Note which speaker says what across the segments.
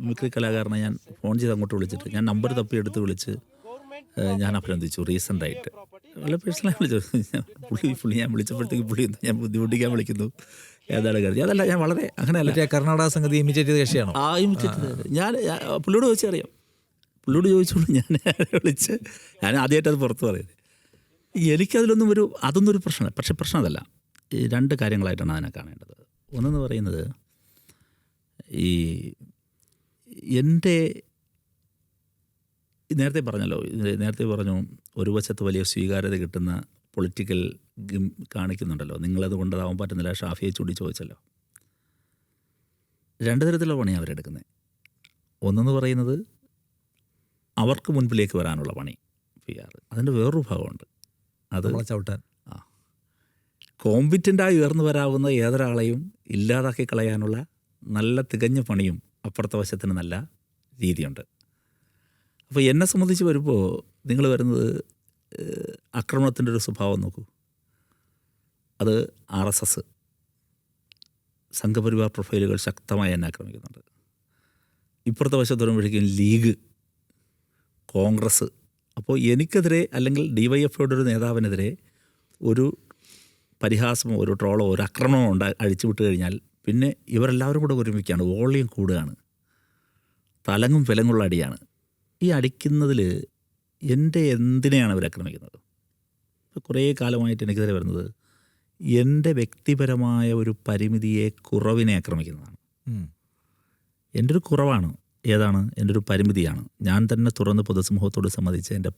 Speaker 1: Mimicry കലാകാരനെ ഞാൻ phone ചെയ്ത് അങ്ങോട്ട് വിളിച്ചിട്ട് ഞാൻ നമ്പർ തപ്പിയെടുത്ത് വിളിച്ച് ഞാൻ അഭിനന്ദിച്ചു റീസെൻ്റായിട്ട്. വളരെ പേഴ്സണലായി വിളിച്ചു. പുള്ളി ഞാൻ വിളിച്ചപ്പോഴത്തേക്ക് പുള്ളി ഞാൻ ബുദ്ധിമുട്ടിക്കാൻ വിളിക്കുന്നു ഏതാണ് കാര്യം. അതല്ല, ഞാൻ വളരെ അങ്ങനെയല്ല.
Speaker 2: കർണാടക സംഗതി ഇമിറ്റേറ്റ് ചെയ്ത കക്ഷിയാണോ?
Speaker 1: ഇമിറ്റേറ്റ് ഞാൻ പുള്ളിയോട് ചോദിച്ചറിയാം. പുള്ളിയോട് ചോദിച്ചോളൂ. ഞാൻ വിളിച്ച് ഞാൻ ആദ്യമായിട്ട് അത് പുറത്ത് പറയുന്നത്. എനിക്കതിലൊന്നും അതൊന്നും ഒരു പ്രശ്നമല്ല. പക്ഷേ പ്രശ്നം അതല്ല. ഈ രണ്ട് കാര്യങ്ങളായിട്ടാണ് അതിനെ കാണേണ്ടത്. ഒന്നെന്ന് പറയുന്നത്, ഈ എൻ്റെ നേരത്തെ പറഞ്ഞു ഒരു വശത്ത് വലിയ സ്വീകാര്യത കിട്ടുന്ന പൊളിറ്റിക്കൽ കാണിക്കുന്നുണ്ടല്ലോ, നിങ്ങളത് കൊണ്ടതാവാൻ പറ്റുന്നില്ല. ഷാഫിയെ ചൂണ്ടി ചോദിച്ചല്ലോ. രണ്ട് തരത്തിലുള്ള പണിയാണ് അവരെടുക്കുന്നത്. ഒന്നെന്ന് പറയുന്നത് അവർക്ക് മുൻപിലേക്ക് വരാനുള്ള പണി, PR. അതിൻ്റെ വേറൊരു ഭാഗമുണ്ട്. അത്
Speaker 2: ചവിട്ടാൻ
Speaker 1: കോമ്പിറ്റൻ്റായി ഉയർന്നു വരാവുന്ന ഏതൊരാളെയും ഇല്ലാതാക്കി കളയാനുള്ള നല്ല തികഞ്ഞ പണിയും അപ്പുറത്തെ വശത്തിന് നല്ല രീതിയുണ്ട്. അപ്പോൾ എന്നെ സംബന്ധിച്ച് വരുമ്പോൾ നിങ്ങൾ വരുന്നത് ആക്രമണത്തിൻ്റെ ഒരു സ്വഭാവം നോക്കൂ. അത് RSS സംഘപരിവാർ പ്രൊഫൈലുകൾ ശക്തമായി എന്നെ ആക്രമിക്കുന്നുണ്ട്. ഇപ്പുറത്തെ വശത്ത് വരുമ്പോഴേക്കും ലീഗ്, കോൺഗ്രസ്. അപ്പോൾ എനിക്കെതിരെ അല്ലെങ്കിൽ DYFയുടെ ഒരു നേതാവിനെതിരെ ഒരു പരിഹാസമോ ഒരു ട്രോളോ ഒരു ആക്രമണമോ അഴിച്ചു വിട്ട് കഴിഞ്ഞാൽ പിന്നെ ഇവരെല്ലാവരും കൂടെ ഒരുമിക്കാണ്, വോളിയം കൂടുകയാണ്, തലങ്ങും വിലങ്ങുള്ള അടിയാണ്. ഈ അടിക്കുന്നതിൽ എൻ്റെ എന്തിനെയാണ് അവർ ആക്രമിക്കുന്നത്? ഇപ്പോൾ കുറേ കാലമായിട്ട് എനിക്കെതിരെ വരുന്നത് എൻ്റെ വ്യക്തിപരമായ ഒരു പരിമിതിയെ, കുറവിനെ ആക്രമിക്കുന്നതാണ്. എൻ്റെ ഒരു കുറവാണ്. ഏതാണ്? എൻ്റെ ഒരു പരിമിതിയാണ്. ഞാൻ തന്നെ തുറന്ന് പൊതുസമൂഹത്തോട് സമ്മതിച്ച് എൻ്റെ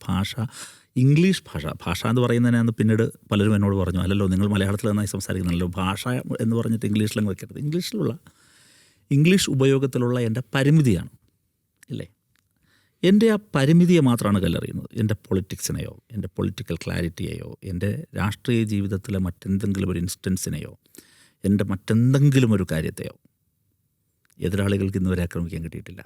Speaker 1: ഇംഗ്ലീഷ് ഭാഷ എന്ന് പറയുന്നതിനാന്ന് പിന്നീട് പലരും എന്നോട് പറഞ്ഞു, അല്ലല്ലോ നിങ്ങൾ മലയാളത്തിൽ നന്നായി സംസാരിക്കുന്നല്ലോ, ഭാഷ എന്ന് പറഞ്ഞിട്ട് ഇംഗ്ലീഷിലും വെക്കരുത്. ഇംഗ്ലീഷ് ഉപയോഗത്തിലുള്ള എൻ്റെ പരിമിതിയാണ്, ഇല്ലേ? എൻ്റെ ആ പരിമിതിയെ മാത്രമാണ് കല്ലെറിയുന്നത്. എൻ്റെ പൊളിറ്റിക്സിനെയോ എൻ്റെ പൊളിറ്റിക്കൽ ക്ലാരിറ്റിയെയോ എൻ്റെ രാഷ്ട്രീയ ജീവിതത്തിലെ മറ്റെന്തെങ്കിലും ഒരു ഇൻസ്റ്റൻസിനെയോ എൻ്റെ മറ്റെന്തെങ്കിലും ഒരു കാര്യത്തെയോ എതിരാളികൾക്ക് ഇന്നുവരെ ആക്രമിക്കാൻ കിട്ടിയിട്ടില്ല.